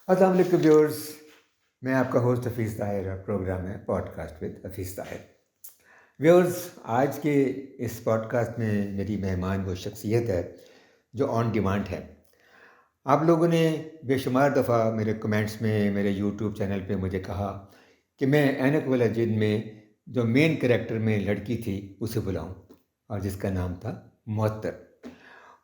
السلام علیکم ویورز، میں آپ کا ہوسٹ حفیظ طاہر، پروگرام ہے podcast with Hafeez Tahir. Viewers, آج کے اس پوڈ کاسٹ میں میری مہمان وہ شخصیت ہے جو آن ڈیمانڈ ہے۔ آپ لوگوں نے بے شمار دفعہ میرے کمنٹس میں، میرے یوٹیوب چینل پہ مجھے کہا کہ میں اینک والا جن میں جو مین کریکٹر میں لڑکی تھی اسے بلاؤں، اور جس کا نام تھا معطر۔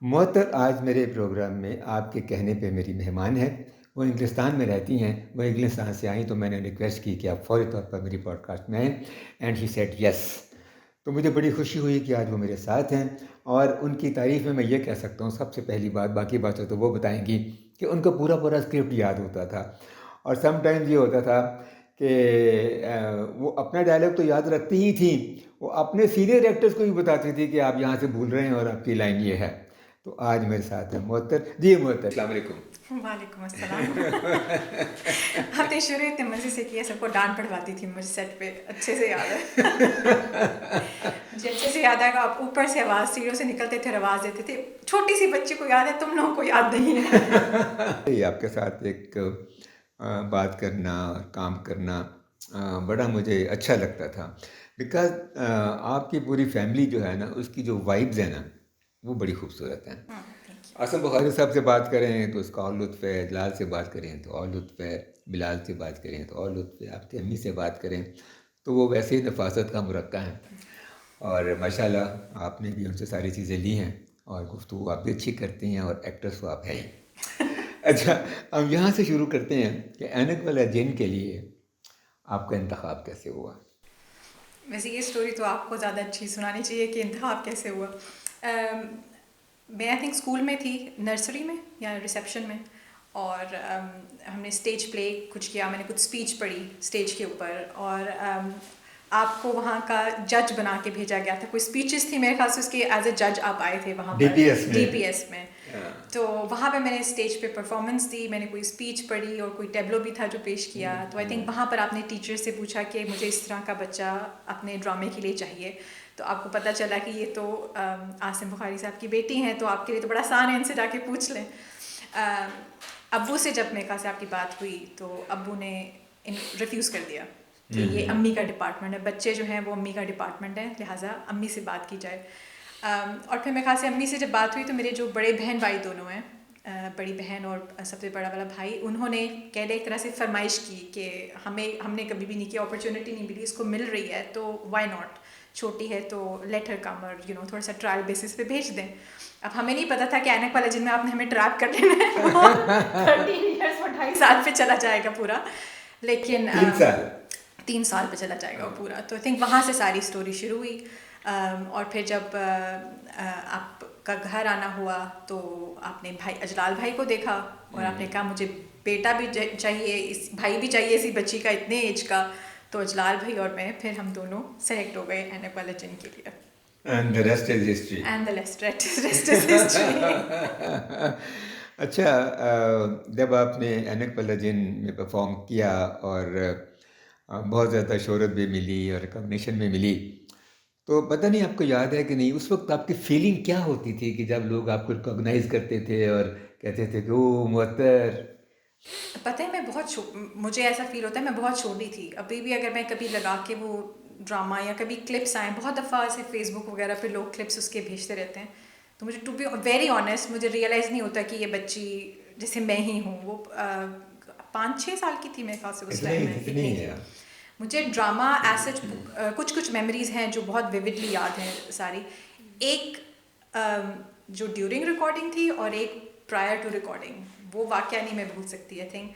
معطر آج میرے پروگرام میں آپ کے کہنے پہ میری مہمان ہے۔ وہ انگلستان میں رہتی ہیں، وہ انگلستان سے آئیں تو میں نے ریکویسٹ کی کہ آپ فوری طور پر میری پوڈ کاسٹ میں آئیں، اینڈ ہی سیڈ یس۔ تو مجھے بڑی خوشی ہوئی کہ آج وہ میرے ساتھ ہیں، اور ان کی تعریف میں یہ کہہ سکتا ہوں، سب سے پہلی بات، باقی باتیں تو وہ بتائیں گی، کہ ان کو پورا اسکرپٹ یاد ہوتا تھا، اور سم ٹائمز یہ ہوتا تھا کہ وہ اپنا ڈائلاگ تو یاد رکھتی ہی تھیں، وہ اپنے سینئر ایکٹرز کو بھی بتاتی تھی کہ آپ یہاں سے بھول رہے ہیں اور آپ کی لائن یہ ہے۔ تو آج میرے ساتھ ہے معطر جی۔ معطر، السلام علیکم۔ وعلیکم السلام۔ آپ نے شروع اتنے مزے سے کیا، سب کو ڈانٹ پڑھواتی تھی مجھے سیٹ پہ، اچھے سے یاد ہے مجھے اچھے سے یاد ہے کہ آپ اوپر سے آواز سیڑھیوں سے نکلتے تھے اور آواز دیتے تھے، چھوٹی سی بچی کو یاد ہے، تم لوگوں کو یاد نہیں ہے۔ آپ کے ساتھ ایک بات کرنا اور کام کرنا بڑا مجھے اچھا لگتا تھا، بیکاز آپ کی پوری فیملی جو ہے نا، اس کی جو وائبز ہیں نا، وہ بڑی خوبصورت ہیں۔ اعظم بخاری صاحب سے بات کریں تو اس کا اور لطف ہے، جلال سے بات کریں تو اور لطف ہے، بلال سے بات کریں تو اور لطف ہے، آپ کی امی سے بات کریں تو وہ ویسے ہی نفاست کا مرقع ہیں، اور ماشاءاللہ آپ نے بھی ان سے ساری چیزیں لی ہیں، اور گفتگو آپ بھی اچھی کرتی ہیں، اور ایکٹرس تو آپ ہے ہی۔ اچھا، ہم یہاں سے شروع کرتے ہیں کہ اینک والا جن کے لیے آپ کا انتخاب کیسے ہوا؟ ویسے یہ اسٹوری تو آپ کو زیادہ اچھی سنانی چاہیے کہ انتخاب کیسے ہوا۔ میں آئی تھنک اسکول میں تھی، نرسری میں یا ریسیپشن میں، اور ہم نے اسٹیج پلے کچھ کیا، میں نے کچھ اسپیچ پڑھی اسٹیج کے اوپر، اور آپ کو وہاں کا جج بنا کے بھیجا گیا تھا، کوئی اسپیچز تھی میرے خیال سے اس کے، ایز اے جج آپ آئے تھے وہاں پر ڈی پی ایس میں۔ تو وہاں پہ میں نے اسٹیج پہ پرفارمنس دی، میں نے کوئی اسپیچ پڑھی اور کوئی ٹیبلو بھی تھا جو پیش کیا۔ تو آئی تھنک وہاں پر آپ نے ٹیچر سے پوچھا کہ مجھے اس طرح کا بچہ اپنے ڈرامے کے لیے چاہیے، تو آپ کو پتہ چلا کہ یہ تو عاصم بخاری صاحب کی بیٹی ہیں، تو آپ کے لیے تو بڑا آسان ہے، ان سے جا کے پوچھ لیں۔ ابو سے جب میکا سے آپ کی بات ہوئی تو ابو نے ریفیوز کر دیا کہ یہ امی کا ڈپارٹمنٹ ہے، بچے جو ہیں وہ امی کا ڈپارٹمنٹ ہے، لہٰذا امی سے بات کی جائے۔ اور پھر میرے خیال سے امی سے جب بات ہوئی تو میرے جو بڑے بہن بھائی دونوں ہیں، بڑی بہن اور سب سے بڑا والا بھائی، انہوں نے کہہ لیں ایک طرح سے فرمائش کی کہ ہم نے کبھی بھی نہیں کیا، اپرچونیٹی نہیں ملی، اس کو مل رہی ہے تو وائی ناٹ، چھوٹی ہے تو لیٹ ہر کم، اور تھوڑا سا ٹرائل بیسس پہ بھیج دیں۔ اب ہمیں نہیں پتا تھا کہ اینک والا جن میں آپ نے ہمیں ٹریپ کر لینا ہے وہ 13 ایئرس اور 2.5 سال پہ چلا جائے گا پورا، لیکن 3 سال پہ چلا جائے گا وہ پورا۔ تو آئی تھنک وہاں سے ساری اسٹوری شروع ہوئی، اور پھر جب آپ کا گھر آنا ہوا تو آپ نے اجلال بھائی کو دیکھا، اور آپ نے کہا مجھے بیٹا بھی چاہیے، بھائی بھی چاہیے اسی بچی کا اتنے ایج کا، تو اجلال بھائی اور میں پھر ہم دونوں سلیکٹ ہو گئے اینک والا جن کے لیے۔ And the rest is history. And the rest is history. اچھا، جب آپ نے اینک والا جن میں پرفارم کیا اور بہت زیادہ شہرت بھی ملی اور ریکگنیشن بھی ملی، تو پتہ نہیں آپ کو یاد ہے کہ نہیں، اس وقت آپ کی فیلنگ کیا ہوتی تھی کہ جب لوگ آپ کو ریکگنائز کرتے تھے اور کہتے تھے کہ او معطر؟ پتہ ہے، مجھے ایسا فیل ہوتا ہے میں بہت چھوٹی تھی، ابھی بھی اگر میں کبھی لگا کے وہ ڈرامہ یا کبھی کلپس آئیں، بہت دفعہ ایسے فیس بک وغیرہ پہ لوگ کلپس اس کے بھیجتے رہتے ہیں، تو مجھے ٹو بی ویری آنیسٹ مجھے ریئلائز نہیں ہوتا کہ یہ بچی جیسے میں ہی ہوں۔ وہ 5-6 سال کی تھی میرے خیال سے اس ٹائم میں، اتنی تھی۔ مجھے ڈرامہ ایسج کچھ میموریز ہیں جو بہت ویوڈلی یاد ہیں ساری، ایک جو ڈیورنگ ریکارڈنگ تھی اور ایک پرائر ٹو ریکارڈنگ، وہ واقعہ نہیں میں بھول سکتی۔ آئی تھنک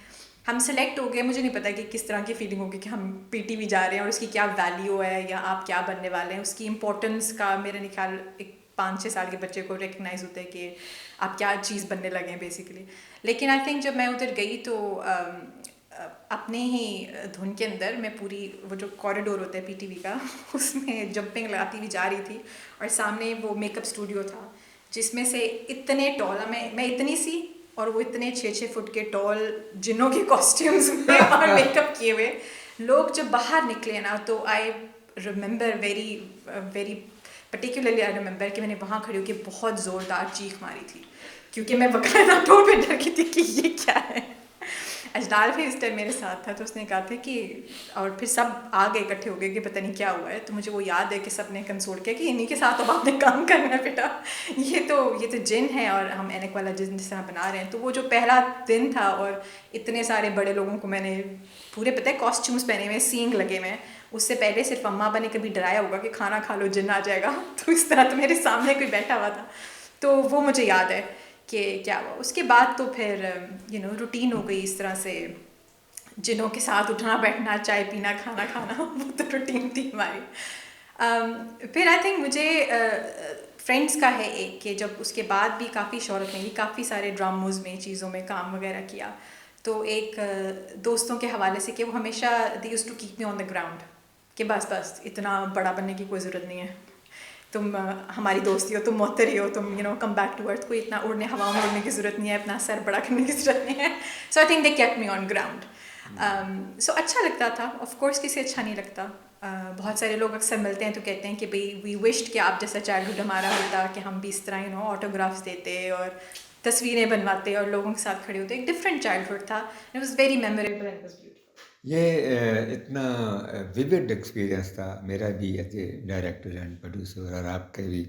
ہم سلیکٹ ہو گئے، مجھے نہیں پتا کہ کس طرح کی فیلنگ ہوگی کہ ہم پی ٹی وی جا رہے ہیں اور اس کی کیا ویلیو ہے یا آپ کیا بننے والے ہیں، اس کی امپورٹنس کا میرے نہیں خیال ایک 5-6 سال کے بچے کو ریکگنائز ہوتا ہے کہ آپ کیا چیز بننے لگے ہیں بیسیکلی۔ لیکن آئی تھنک جب میں ادھر گئی تو اپنے ہی دھن کے اندر میں پوری وہ جو کوریڈور ہوتا ہے پی ٹی وی کا، اس میں جمپنگ لگاتی ہوئی جا رہی تھی، اور سامنے وہ میک اپ اسٹوڈیو تھا جس میں سے اتنے ٹال، میں اتنی سی اور وہ اتنے 6-6 فٹ کے ٹال جنوں کے کاسٹیومز میں اور میک اپ کیے ہوئے لوگ جب باہر نکلے نا، تو I remember very particularly I remember کہ میں نے وہاں کھڑی ہو کے بہت زوردار چیخ ماری تھی، کیونکہ میں باقاعدہ ٹور پہ ڈر گئی تھی کہ یہ کیا ہے۔ اجلال بھی اس ٹائم میرے ساتھ تھا، تو اس نے کہا تھا کہ اور پھر سب آ گئے اکٹھے ہو گئے کہ پتہ نہیں کیا ہوا ہے. تو مجھے وہ یاد ہے کہ سب نے کنسول کیا کہ انہیں کے ساتھ اب آپ نے کام کرنا ہے بیٹا، یہ تو جن ہے اور ہم اینک والا جن جس طرح بنا رہے ہیں. تو وہ جو پہلا دن تھا اور اتنے سارے بڑے لوگوں کو میں نے پورے پتہ ہے کاسٹیومس پہنے ہوئے، سینگ لگے ہوئے ہیں. اس سے پہلے صرف اماں ابا نے کبھی ڈرایا ہوگا کہ کھانا کھا لو جن آ جائے گا، تو اس طرح تو میرے سامنے کوئی بیٹھا ہوا تھا. تو وہ مجھے یاد ہے کہ کیا ہوا. اس کے بعد تو پھر روٹین ہو گئی اس طرح سے، جنوں کے ساتھ اٹھنا بیٹھنا، چائے پینا، کھانا کھانا، وہ تو روٹین تھی ہماری. پھر آئی تھنک مجھے فرینڈس کا ہے ایک کہ جب اس کے بعد بھی کافی شہرت ملی، کافی سارے ڈراموز میں چیزوں میں کام وغیرہ کیا. تو ایک دوستوں کے حوالے سے کہ وہ ہمیشہ they use to keep me on the ground کہ بس اتنا بڑا بننے کی کوئی ضرورت نہیں ہے، تم ہماری دوستی ہو، تم محتری ہو، تم کم بیک ٹو ارتھ، کوئی اتنا اڑنے ہواؤں میں اڑنے کی ضرورت نہیں ہے، اپنا سر بڑا کرنے کی ضرورت نہیں ہے. So I think they kept me on ground. So اچھا لگتا تھا. آف کورس کسی اچھا نہیں لگتا. بہت سارے لوگ اکثر ملتے ہیں تو کہتے ہیں کہ بھئی وی وشڈ کہ آپ جیسا چائلڈہڈ ہمارا ہوتا، کہ ہم بھی اس طرح آٹوگرافس دیتے اور تصویریں بنواتے اور لوگوں کے ساتھ کھڑے ہوتے. ایک ڈفرینٹ چائلڈہڈ تھا. It was very memorable and was beautiful. یہ اتنا ویوڈ ایکسپیرئنس تھا میرا بھی as a director and producer, اور آپ کا بھی.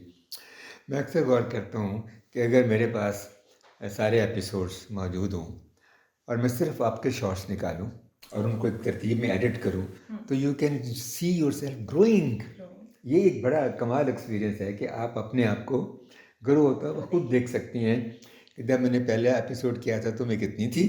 میں اکثر غور کرتا ہوں کہ اگر میرے پاس سارے ایپیسوڈس موجود ہوں اور میں صرف آپ کے شارٹس نکالوں اور ان کو ایک ترتیب میں ایڈٹ کروں، تو you can see your self growing. یہ ایک بڑا کمال ایکسپیرئنس ہے کہ آپ اپنے آپ کو گرو ہوتا ہے خود دیکھ سکتی ہیں کہ جب میں نے پہلا ایپیسوڈ کیا تھا تو میں کتنی تھی،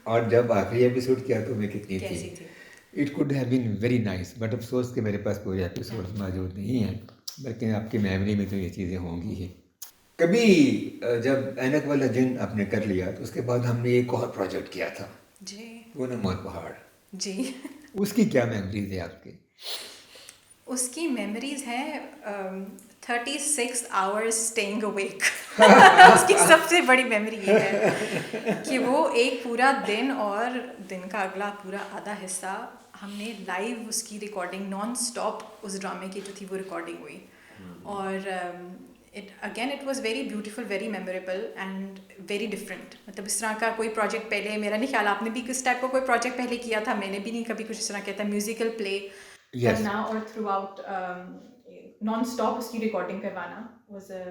اور جب آخری ایپیسوڈ کیا تو میں کتنی تھی. It could have been very nice, but افسوس کہ میرے پاس پورے ایپیسوڈ موجود نہیں ہیں، لیکن آپ کی میموری میں تو یہ چیزیں ہوں گی ہی. کبھی جب اینک والا جن آپ نے کر لیا تو اس کے بعد ہم نے ایک اور پروجیکٹ کیا تھا جی پونم موت پہاڑ. جی. اس کی کیا میموریز ہے آپ کی؟ اس کی میموریز ہیں 36 hours اسٹینگ اویک. اس کی سب سے بڑی میموری یہ ہے کہ وہ ایک پورا دن اور دن کا اگلا پورا آدھا حصہ ہم نے لائیو اس کی ریکارڈنگ نان اسٹاپ اس ڈرامے کی جو تھی وہ ریکارڈنگ ہوئی. اور it was very beautiful, very memorable and very different. مطلب اس طرح کا کوئی پروجیکٹ پہلے میرا نہیں خیال، آپ نے بھی کس ٹائپ کا کوئی پروجیکٹ پہلے کیا تھا، میں نے بھی نہیں کبھی کچھ اس طرح کیا تھا. میوزیکل پلے کرنا اور تھرو آؤٹ نان اسٹاپ اس کی ریکارڈنگ کروانا واز اے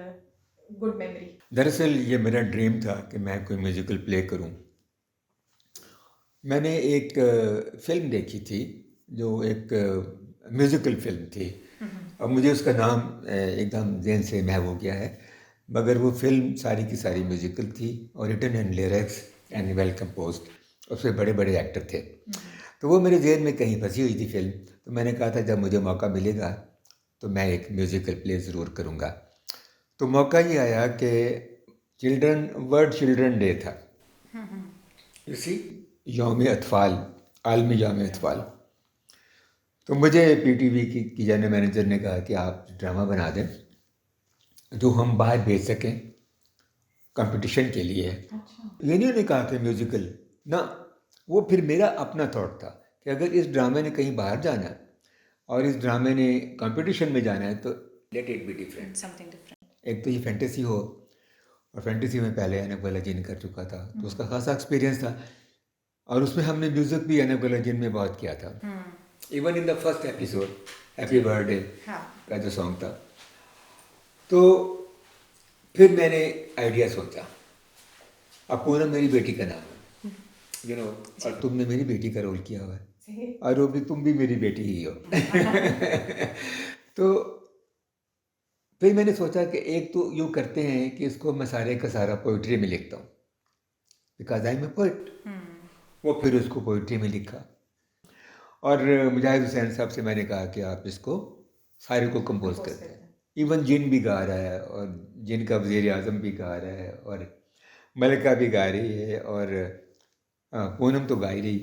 گڈ میموری. دراصل یہ میرا ڈریم تھا کہ میں کوئی میوزیکل پلے کروں. میں نے ایک فلم دیکھی تھی جو ایک میوزیکل فلم تھی، اب مجھے اس کا نام ایک دم ذہن سے محو ہو گیا ہے، مگر وہ فلم ساری کی ساری میوزیکل تھی اور written and lyrics and well composed. اس میں بڑے بڑے ایکٹر تھے. تو وہ میرے ذہن میں کہیں پھنسی ہوئی تھی فلم. تو میں نے کہا تھا جب مجھے موقع ملے گا تو میں ایک میوزیکل پلے ضرور کروں گا. تو موقع یہ آیا کہ ورلڈ چلڈرن ڈے تھا، اسی یوم اطفال، عالمی یوم اطفال. تو مجھے پی ٹی وی کی جنرل مینیجر نے کہا کہ آپ ڈرامہ بنا دیں جو ہم باہر بھیج سکیں کمپٹیشن کے لیے. یہ نہیں نے کہا کہ میوزیکل نہ، وہ پھر میرا اپنا تھاٹ تھا کہ اگر اس ڈرامے نے کہیں باہر جانا ہے اور اس ڈرامے نے کمپٹیشن میں جانا ہے تو لیٹ اٹ بی ڈفرینٹ. ایک تو یہ فینٹیسی ہو، اور فینٹیسی میں پہلے اینک والا جن کر چکا تھا تو اس کا خاصا ایکسپیرینس تھا، اور اس میں ہم نے میوزک بھی اینک والا جن میں بہت کیا تھا. Even in the first episode happy birth day کا جو سانگ تھا. تو پھر میں نے آئیڈیا سوچا، اب پونم میری بیٹی کا نام ہے اور تم نے میری بیٹی کا رول کیا ہوا ہے اور وہ بھی تم بھی میری بیٹی ہی ہو. تو پھر میں نے سوچا کہ ایک تو یوں کرتے ہیں کہ اس کو میں سارے کا سارا پوئٹری میں لکھتا ہوں because I am a poet. وہ پھر اس کو پوئٹری میں لکھا، اور مجاہد حسین صاحب سے میں نے کہا کہ آپ اس کو سارے کو کمپوز کرتے ہیں. ایون جن بھی گا رہا ہے، اور جن کا وزیر اعظم بھی گا رہا ہے، اور ملکہ بھی گا رہی ہے، اور پونم تو گا ہی رہی.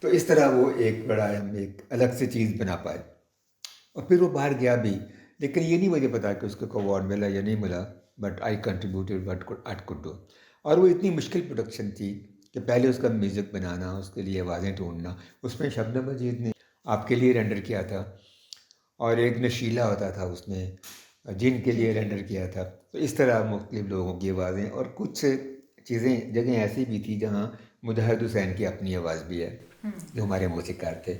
تو اس طرح وہ ایک بڑا ہم ایک الگ سے چیز بنا پائے. اور پھر وہ باہر گیا بھی، لیکن یہ نہیں مجھے پتا کہ اس کو ایوارڈ ملا یا نہیں ملا، but I contributed what I could do. اور وہ اتنی مشکل پروڈکشن تھی کہ پہلے اس کا میوزک بنانا، اس کے لیے آوازیں ڈھونڈنا، اس میں شبنم مجید نے آپ کے لیے رینڈر کیا تھا، اور ایک نشیلا ہوتا تھا اس نے جن کے لیے رینڈر کیا تھا. تو اس طرح مختلف لوگوں کی آوازیں، اور کچھ چیزیں جگہیں ایسی بھی تھی جہاں مجاہد حسین کی اپنی آواز بھی ہے جو ہمارے موسیقار تھے.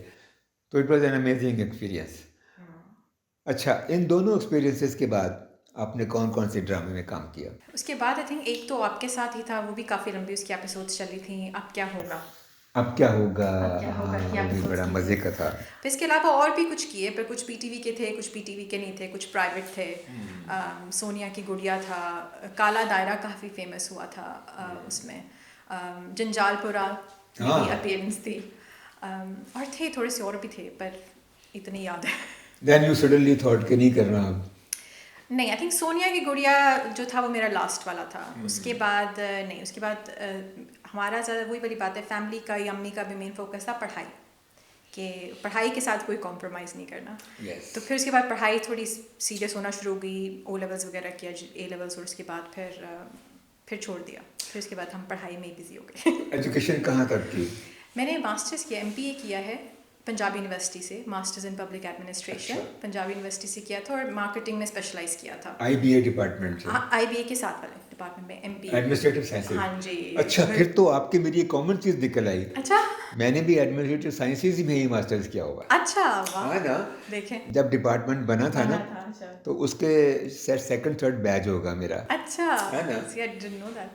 تو it was an amazing experience. اچھا، ان دونوں ایکسپیرینسز کے بعد آپ نے کون کون سے ڈرامے میں کام کیا؟ اس کے بعد آئی تھنک ایک تو آپ کے ساتھ ہی تھا، وہ بھی کافی لمبی اس کی ایپیسوڈس چلی تھیں، اب کیا ہوگا. اب کیا ہوگا، ہاں وہ بھی بڑا مزے کا تھا. پھر اس کے علاوہ اور بھی کچھ کیے، پر کچھ پی ٹی وی کے تھے، کچھ پی ٹی وی کے نہیں تھے، کچھ پرائیویٹ تھے. سونیا کی گڑیا تھا، کالا دائرہ کافی فیمس ہوا تھا اس میں، جنجال پورا میری اپیئرنس تھی، اور تھے تھوڑے سے اور بھی تھے پر اتنے یاد ہے. دین یو سڈنلی تھاٹ کہ نہیں کرنا اب؟ نہیں، آئی تھنک سونیا کی گڑیا جو تھا وہ میرا لاسٹ والا تھا. اس کے بعد نہیں، اس کے بعد ہمارا زیادہ وہی والی بات ہے، فیملی کا یا امی کا بھی مین فوکس تھا پڑھائی، کہ پڑھائی کے ساتھ کوئی کمپرومائز نہیں کرنا. تو پھر اس کے بعد پڑھائی تھوڑی سیریس ہونا شروع ہو گئی، او لیولس وغیرہ کیا، اے لیولس، اور اس کے بعد پھر چھوڑ دیا. پھر اس کے بعد ہم پڑھائی میں ہی بزی ہو گئے. ایجوکیشن کہاں تک کی؟ میں نے ماسٹرز کیا، MPA کیا ہے پنجاب یونیورسٹی سے، masters in public administration Punjab university سے کیا تھا، اور مارکیٹنگ میں اسپیشلائز کیا تھا. IBA ڈپارٹمنٹ سے؟ IBA کے ساتھ والے ڈپارٹمنٹ میں MPA. Administrative sciences. ہاں جی. اچھا، پھر تو آپ کے میری ایک کامن چیز نکل آئی. اچھا، میں نے بھی ایڈمنسٹریٹو سائنسز میں ہی ماسٹرز کیا ہوا. اچھا، ہاں نا، دیکھیں جب ڈپارٹمنٹ بنا تھا نا تو اس کے سیکنڈ تھرڈ بیچ ہوگا میرا. اچھا، ہے نا.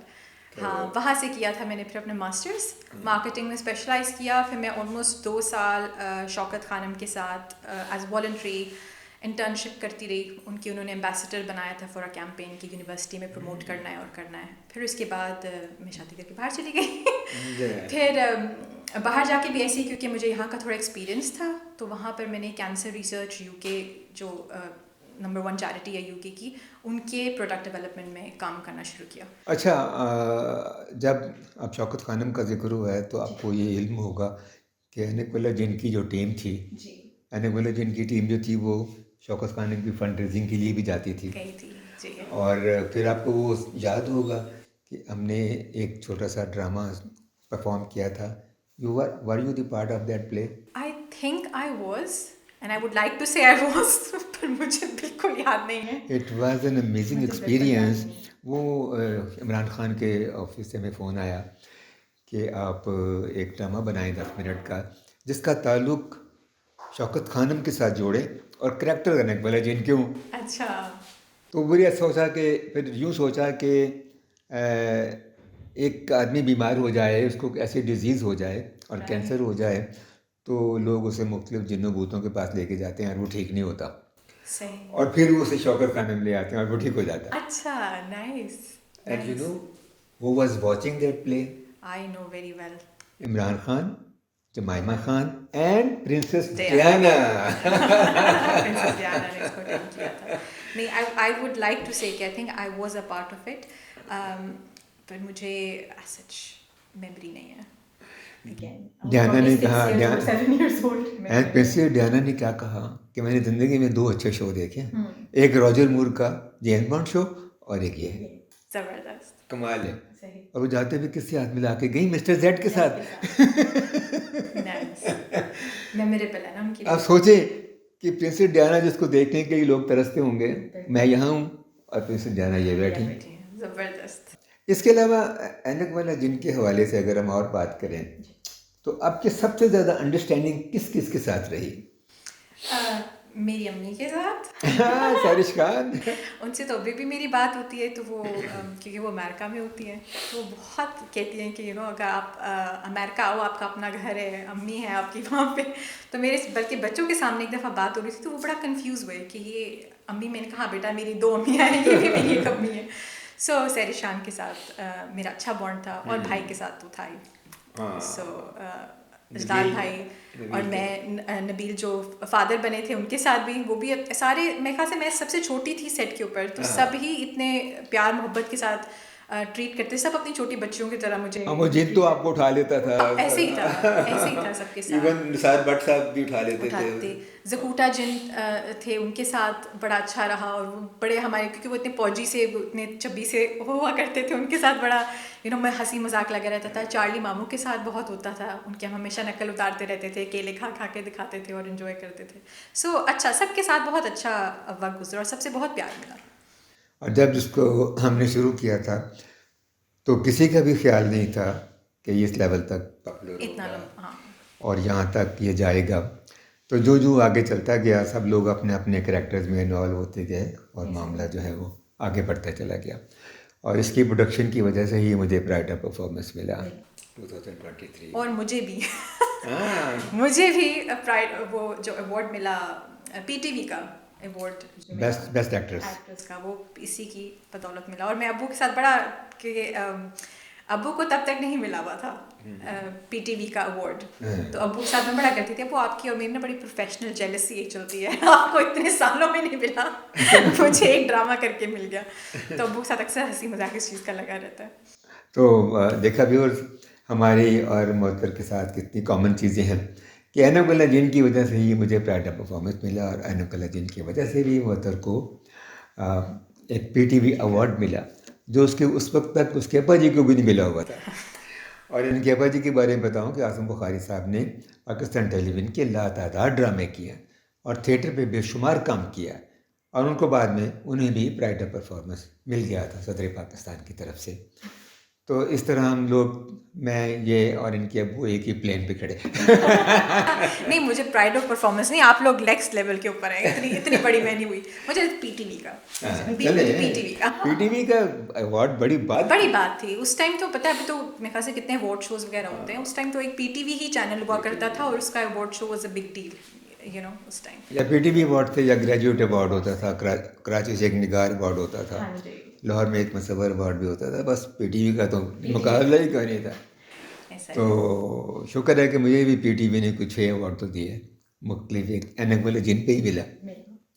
ہاں، وہاں سے کیا تھا میں نے پھر اپنے ماسٹرز مارکیٹنگ میں اسپیشلائز کیا. پھر میں آلموسٹ 2 سال شوکت خانم کے ساتھ ایز والنٹری انٹرنشپ کرتی رہی. انہوں نے امبیسڈر بنایا تھا فور اے کیمپین کی یونیورسٹی میں پروموٹ کرنا ہے اور کرنا ہے. پھر اس کے بعد میں شادی کر کے باہر چلی گئی. پھر باہر جا کے بھی ایسے ہی، کیونکہ مجھے یہاں کا تھوڑا ایکسپیرینس تھا، تو وہاں پر میں نے کینسر ریسرچ UK جو نمبر 1 چیریٹی ہے UK کی، ان کے پروڈکٹ ڈیولپمنٹ میں کام کرنا شروع کیا. اچھا، جب اب شوکت خانم کا ذکر ہوا ہے تو آپ کو یہ علم ہوگا کہ اینک ولا جن کی جو ٹیم تھی، اینک ولا جن کی ٹیم جو تھی وہ شوکت خانم کی فنڈ ریزنگ کے لیے بھی جاتی تھی. اور پھر آپ کو وہ یاد ہوگا کہ ہم نے ایک چھوٹا سا ڈرامہ پرفارم کیا تھا. were you the part of that play? I think I was, and I would like to say I was, پر مجھے بالکل یاد نہیں ہے. It was an amazing experience. وہ عمران خان کے آفس سے ہمیں فون آیا کہ آپ ایک ڈرامہ بنائیں 10 منٹ کا، جس کا تعلق شوکت خانم کے ساتھ جوڑیں اور کریکٹر کرنے والے جن کیوں. اچھا. تو مجھے سوچا کہ پھر یوں سوچا کہ ایک آدمی بیمار ہو جائے، اس کو ایسی ڈیزیز ہو جائے اور کینسر ہو جائے، تو لوگ اسے مختلف جنوں بھوتوں کے پاس لے کے جاتے ہیں اور وہ ٹھیک نہیں ہوتا. صحیح. اور پھر وہ اسے شوکت خانم لے آتے ہیں اور وہ ٹھیک ہو جاتا ہے. اچھا، nice. And you know who was watching that play? I know very well. Imran Khan, Jemima Khan and Princess Diana. Princess Diana نے اس کو ٹیم کیا تھا. نہیں، I would like to say کہ I think I was a part of it. پر مجھے such memory نہیں ہے. Diana نے کہا، پرنسس ڈیانا نے کیا کہا کہ میں نے زندگی میں 2 اچھے شو دیکھے، ایک راجر مور کا جیمس بانڈ شو اور ایک یہ. زبردست، کمال ہے. اور وہ جاتے بھی کس سے ہاتھ ملا کے گئی؟ مسٹر زیڈ کے ساتھ. میموریبل ہے نا ان کی. آپ سوچیں کہ پرنسس ڈیانا جس کو دیکھنے کے لیے لوگ ترستے ہوں گے، میں یہاں ہوں اور پرنسس ڈیانا یہ بیٹھی. زبردست. اس کے علاوہ اینک والا جن کے حوالے سے اگر ہم اور بات کریں تو آپ کی سب سے زیادہ انڈرسٹینڈنگ کس کس کے ساتھ رہی؟ میری امی کے ساتھ. سارش خان. ان سے تو ابھی بھی میری بات ہوتی ہے، تو وہ کیونکہ وہ امریکہ میں ہوتی ہیں، تو وہ بہت کہتی ہیں کہ اگر آپ امریکہ آؤ، آپ کا اپنا گھر ہے، امی ہے آپ کی وہاں پہ. تو میرے بلکہ بچوں کے سامنے ایک دفعہ بات ہو رہی تھی تو وہ بڑا کنفیوز ہوئے کہ یہ امی. میں نے کہا بیٹا میری 2 امیاں ہیں، یہ بھی میری ایک امی ہے. سو سیرش خان کے ساتھ میرا اچھا بانڈ تھا، اور بھائی کے ساتھ تو تھا ہی. سو اجلال بھائی اور میں، نبیل جو فادر بنے تھے ان کے ساتھ بھی، وہ بھی سارے، میرے خیال سے میں سب سے چھوٹی تھی سیٹ کے اوپر، تو سب ہی اتنے پیار محبت کے ساتھ ٹریٹ کرتے، سب اپنی چھوٹی بچیوں کی طرح مجھے. وہ جن تو آپ کو اٹھا لیتا تھا. ایسے ہی تھا سب کے ساتھ. ایون نثار بٹ صاحب بھی اٹھا لیتے تھے. زکوٹا جن تھے، ان کے ساتھ بڑا اچھا رہا. اور وہ بڑے ہمارے، کیونکہ وہ اتنے فوجی سے، وہ اتنے چبی سے ہوا کرتے تھے، ان کے ساتھ بڑا میں ہنسی مذاق لگا رہتا تھا. چارلی ماموں کے ساتھ بہت ہوتا تھا، ان کے ہم ہمیشہ نقل اتارتے رہتے تھے، کیلے کھا کھا کے دکھاتے تھے اور انجوائے کرتے تھے. سو اچھا، سب کے ساتھ بہت اچھا وقت گزرا اور سب سے بہت پیار ملا. اور جب اس کو ہم نے شروع کیا تھا تو کسی کا بھی خیال نہیں تھا کہ اس لیول تک پاپولر اتنا ہوگا لمبا، ہاں اور یہاں تک یہ جائے گا. تو جو آگے چلتا گیا سب لوگ اپنے اپنے کریکٹرز میں انوالو ہوتے گئے اور معاملہ جو ہے وہ آگے بڑھتا چلا گیا. اور اس کی پروڈکشن کی وجہ سے ہی مجھے پرائڈ آف پرفارمنس ملا 2023. اور مجھے بھی ہاں مجھے بھی پرائڈ وہ جو ایوارڈ ملا پی ٹی وی کا ایوارڈ جو ملا بیسٹ ایکٹریس ایکٹریس کا، وہ اسی کی بدولت ملا. اور میں ابو کے ساتھ بڑا کہ ابو کو تب تک نہیں ملا ہوا تھا پی ٹی وی کا ایوارڈ، تو ابو کے ساتھ میں بڑا کرتی تھی ابو آپ کی اور میری نا بڑی پروفیشنل جیلسی ایک چلتی ہے، آپ کو اتنے سالوں میں نہیں ملا مجھے ایک ڈرامہ کر کے مل گیا. تو ابو کے ساتھ اکثر ہنسی مذاق اس چیز کا لگا رہتا ہے. تو دیکھا ویورز ہماری اور معطر کے ساتھ کتنی کامن چیزیں ہیں کہ اینوک اللاجین کی وجہ سے ہی مجھے پرائڈ آف پرفارمنس ملا اور اینوک اللاجین کی وجہ سے بھی معطر کو ایک پی ٹی وی ایوارڈ ملا جو اس وقت تک اس کے ابا جی کو بھی نہیں ملا ہوا تھا. اور ان کے ابا جی کے بارے میں بتاؤں کہ اعظم بخاری صاحب نے پاکستان ٹیلی ویژن کے لاتعداد ڈرامے کیے اور تھیٹر پہ بے شمار کام کیا اور ان کو بعد میں انہیں بھی پرائڈ آف پرفارمنس مل گیا تھا صدر پاکستان کی طرف سے. تو اس طرح ہم لوگ میں یہ اور ان کے ابو ایک ہی پلین پہ کھڑے. نہیں مجھے پرائڈ آف پرفارمنس نہیں، آپ لوگ نیکسٹ لیول کے اوپر ہیں، اتنی بڑی میں نہیں ہوئی. مجھے پی ٹی وی کا پی ٹی وی کا ایوارڈ بڑی بات تھی اس ٹائم. تو پتہ ہے ابھی تو میرے خیال سے کتنے ایوارڈ شوز وغیرہ ہوتے ہیں، اس ٹائم تو ایک پی ٹی وی ہی چینل ہوا کرتا تھا اور اس کا award show was a big deal this time. یا پی ٹی وی ایوارڈ تھے یا گریجویٹ ایوارڈ ہوتا تھا، کراچی سے ایک نگار ایوارڈ ہوتا تھا، لاہور میں ایک مصور ایوارڈ بھی ہوتا تھا. بس پی ٹی وی کا تو مقابلہ ہی کوئی نہیں تھا. تو شکر ہے کہ مجھے بھی پی ٹی وی نے کچھ 6 ایوارڈ تو دیے مختلف. ایک اینک اللاجین پہ ہی ملا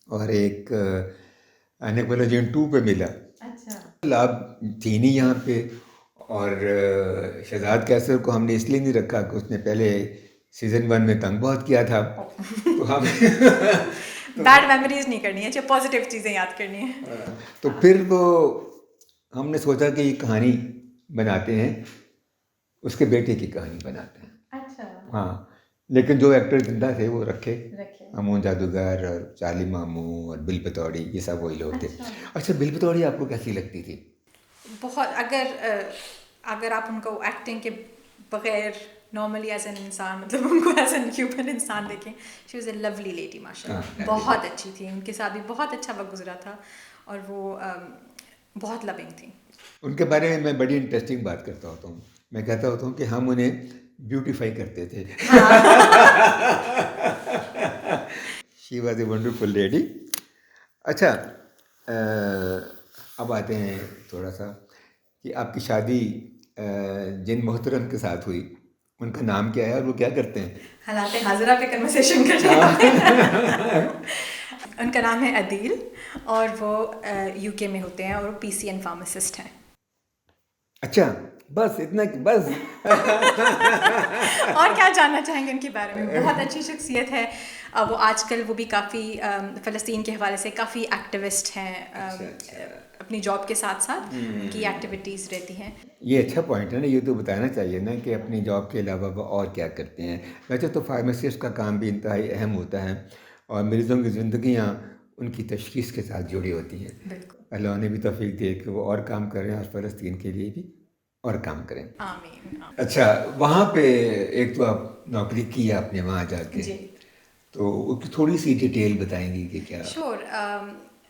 اور ایک اینک اللاجین 2 پہ ملا. آپ تھی نہیں یہاں پہ. اور شہزاد کیسر کو ہم نے اس لیے نہیں رکھا کہ اس نے پہلے سیزن 1 میں تنگ بہت کیا تھا. تو ہم بیڈ میموریز نہیں کرنی ہے، اچھا پازیٹیو چیزیں یاد کرنی ہیں. تو پھر وہ ہم نے سوچا کہ یہ کہانی بناتے ہیں، اس کے بیٹے کی کہانی بناتے ہیں. اچھا ہاں لیکن جو ایکٹر زندہ تھے وہ رکھے، امون جادوگر اور چارلی ماموں اور بل بطوڑی، یہ سب وہی لوگ تھے. اچھا بل بطوڑی آپ کو کیسی لگتی تھی؟ بہت. اگر آپ ان کو ایکٹنگ کے بغیر نارملی ایز این انسان، مطلب ان کو ایز این ہیومن انسان دیکھیں، she was a lovely lady ماشاء اللہ، بہت اچھی تھی. ان کے ساتھ بھی بہت اچھا وقت گزرا تھا اور وہ بہت لونگ تھیں. ان کے بارے میں میں بڑی انٹرسٹنگ بات کرتا ہوتا ہوں. میں کہتا ہوتا ہوں کہ ہم انہیں بیوٹیفائی کرتے تھے. She was a wonderful lady. اچھا اب آتے ہیں تھوڑا سا کہ آپ کی شادی جن محترم کے ساتھ ہوئی ان کا نام کیا ہے اور وہ کیا کرتے ہیں؟ حالات حاضرہ پہ کنورسیشن کر رہے ہیں. ان کا نام ہے عدیل اور وہ یو کے میں ہوتے ہیں اور وہ پی سی این فارماسسٹ ہیں. اچھا بس اتنا بس. اور کیا جاننا چاہیں گے ان کے بارے میں؟ بہت اچھی شخصیت ہے. وہ آج کل وہ بھی کافی فلسطین کے حوالے سے کافی ایکٹیوسٹ ہیں، اپنی جاب کے ساتھ ساتھ ان کی ایکٹیویٹیز رہتی ہیں. یہ اچھا پوائنٹ ہے نا، یہ تو بتانا چاہیے نا کہ اپنی جاب کے علاوہ وہ اور کیا کرتے ہیں. ویسے تو فارماسسٹ کا کام بھی انتہائی اہم ہوتا ہے اور مریضوں کی زندگیاں ان کی تشخیص کے ساتھ جڑی ہوتی ہیں. بالکل. اللہ نے بھی توفیق دے کہ وہ اور کام کر رہے ہیں اور فلسطین کے لیے بھی اور کام کریں. آمین. اچھا وہاں پہ ایک تو آپ نوکری کی آپ نے وہاں جا کے، جی تو تھوڑی سی ڈیٹیل بتائیں گی کہ کیا؟ شور.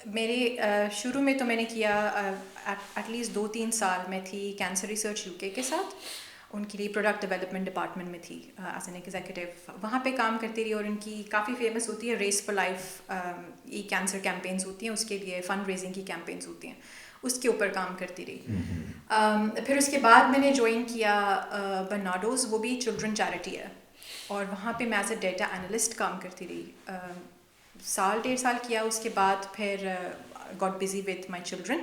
میرے شروع میں تو میں نے کیا ایٹ لیسٹ 2-3 سال میں تھی کینسر ریسرچ یو کے کے ساتھ، ان کے لیے پروڈکٹ ڈیولپمنٹ ڈپارٹمنٹ میں تھی ایز این ایگزیکٹو. وہاں پہ کام کرتی رہی اور ان کی کافی فیمس ہوتی ہے ریس فار لائف، یہ کینسر کیمپینز ہوتی ہیں، اس کے لیے فنڈ ریزنگ کی کیمپینز ہوتی ہیں، اس کے اوپر کام کرتی رہی. پھر اس کے بعد میں نے جوائن کیا برنارڈوز، وہ بھی چلڈرن چیریٹی ہے، اور وہاں پہ میں ایز اے ڈیٹا انالسٹ کام کرتی رہی. 1.5 سال کیا. اس کے بعد پھر got busy with my children.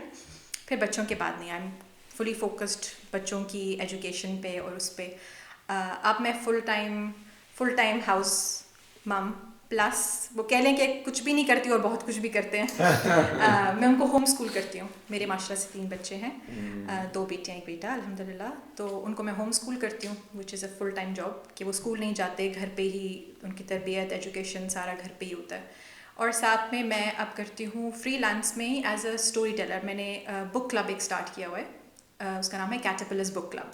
پھر بچوں کے بعد نہیں، آئی ایم فلی فوکسڈ بچوں کی ایجوکیشن پہ اور اس پہ. اب میں فل ٹائم ہاؤس مم پلس وہ کہہ لیں کہ کچھ بھی نہیں کرتی اور بہت کچھ بھی کرتے ہیں. میں ان کو ہوم اسکول کرتی ہوں. میرے معاشرہ سے 3 بچے ہیں، 2 بیٹیاں 1 بیٹا الحمد للہ. تو ان کو میں ہوم اسکول کرتی ہوں وچ از اے فل ٹائم جاب، کہ وہ اسکول نہیں جاتے، گھر پہ ہی ان کی تربیت ایجوکیشن سارا گھر پہ ہی ہوتا ہے. اور ساتھ میں اب کرتی ہوں فری لانس میں ہی ایز اے اسٹوری ٹیلر. میں نے بک کلب ایک اسٹارٹ کیا ہوا ہے، اس کا نام ہے کیٹرپلرز بک کلب.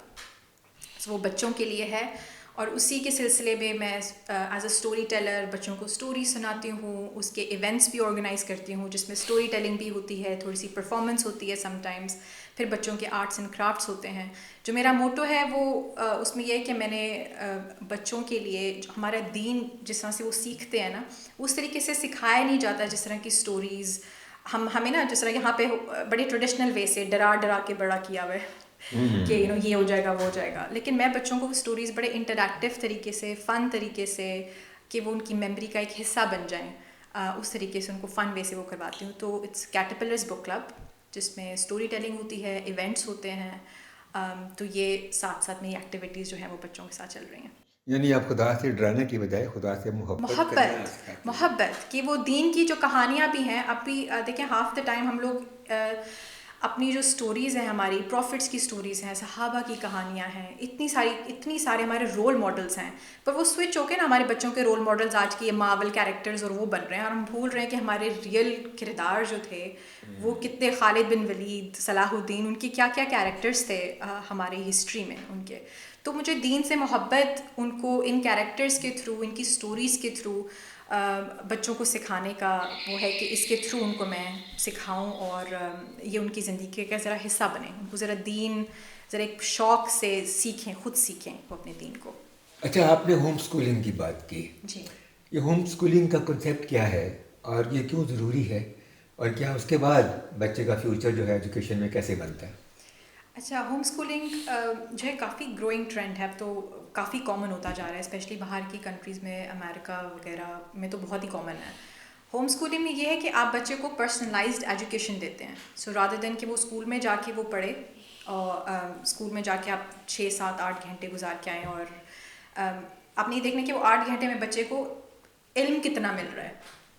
وہ بچوں کے لیے ہے. اور اسی کے سلسلے میں ایز اے اسٹوری ٹیلر بچوں کو اسٹوری سناتی ہوں, اس کے ایونٹس بھی آرگنائز کرتی ہوں جس میں اسٹوری ٹیلنگ بھی ہوتی ہے, تھوڑی سی پرفارمنس ہوتی ہے سم ٹائمس, پھر بچوں کے آرٹس اینڈ کرافٹس ہوتے ہیں. جو میرا موٹو ہے وہ اس میں یہ ہے کہ میں نے بچوں کے لیے ہمارا دین جس طرح سے وہ سیکھتے ہیں نا, اس طریقے سے سکھایا نہیں جاتا جس طرح کی اسٹوریز ہمیں نا, جس طرح یہاں پہ بڑے ٹریڈیشنل وے سے ڈرا کے بڑا کیا ہوا ہے کہ یہ ہو جائے گا وہ ہو جائے گا. لیکن میں بچوں کو وہ اسٹوریز بڑے انٹریکٹیو طریقے سے, فن طریقے سے, کہ وہ ان کی میموری کا ایک حصہ بن جائیں, اس طریقے سے ان کو فن وے سے وہ کرواتی ہوں. تو اٹس کیٹرپلرز بک کلب, جس میں اسٹوری ٹیلنگ ہوتی ہے, ایونٹس ہوتے ہیں. تو یہ ساتھ ساتھ میری ایکٹیویٹیز جو ہیں وہ بچوں کے ساتھ چل رہی ہیں. یعنی آپ خدا سے ڈرانے کی بجائے خدا سے محبت کہ وہ دین کی جو کہانیاں بھی ہیں. اب بھی دیکھیں ہاف دا ٹائم ہم لوگ اپنی جو اسٹوریز ہیں, ہماری پروفٹس کی اسٹوریز ہیں, صحابہ کی کہانیاں ہیں, اتنی سارے ہمارے رول ماڈلس ہیں, پر وہ سوئچ ہو کے نا ہمارے بچوں کے رول ماڈلز آج کے یہ مارول کیریکٹرز اور وہ بن رہے ہیں, اور ہم بھول رہے ہیں کہ ہمارے ریئل کردار جو تھے وہ کتنے, خالد بن ولید, صلاح الدین, ان کی کیا کیا کیریکٹرز تھے ہماری ہسٹری میں ان کے. تو مجھے دین سے محبت ان کو ان کیریکٹرز کے تھرو, ان کی اسٹوریز کے تھرو بچوں کو سکھانے کا وہ ہے کہ اس کے تھرو ان کو میں سکھاؤں اور یہ ان کی زندگی کا ذرا حصہ بنے, ان کو ذرا دین ذرا ایک شوق سے سیکھیں, خود سیکھیں وہ اپنے دین کو. اچھا, آپ نے ہوم اسکولنگ کی بات کی. جی, یہ ہوم اسکولنگ کا کنسیپٹ کیا ہے اور یہ کیوں ضروری ہے, اور کیا اس کے بعد بچے کا فیوچر جو ہے ایجوکیشن میں کیسے بنتا ہے؟ اچھا, ہوم اسکولنگ جو ہے کافی گروئنگ ٹرینڈ ہے, تو کافی کامن ہوتا جا رہا ہے, اسپیشلی باہر کی کنٹریز میں, امریکہ وغیرہ میں تو بہت ہی کامن ہے. ہوم اسکولنگ میں یہ ہے کہ آپ بچے کو پرسنلائزڈ ایجوکیشن دیتے ہیں. سو رادر دین کہ وہ اسکول میں جا کے وہ پڑھے, اور اسکول میں جا کے آپ 6, 7, 8 گھنٹے گزار کے آئیں, اور آپ نہیں دیکھنا کہ وہ 8 گھنٹے میں بچے کو علم کتنا مل رہا ہے.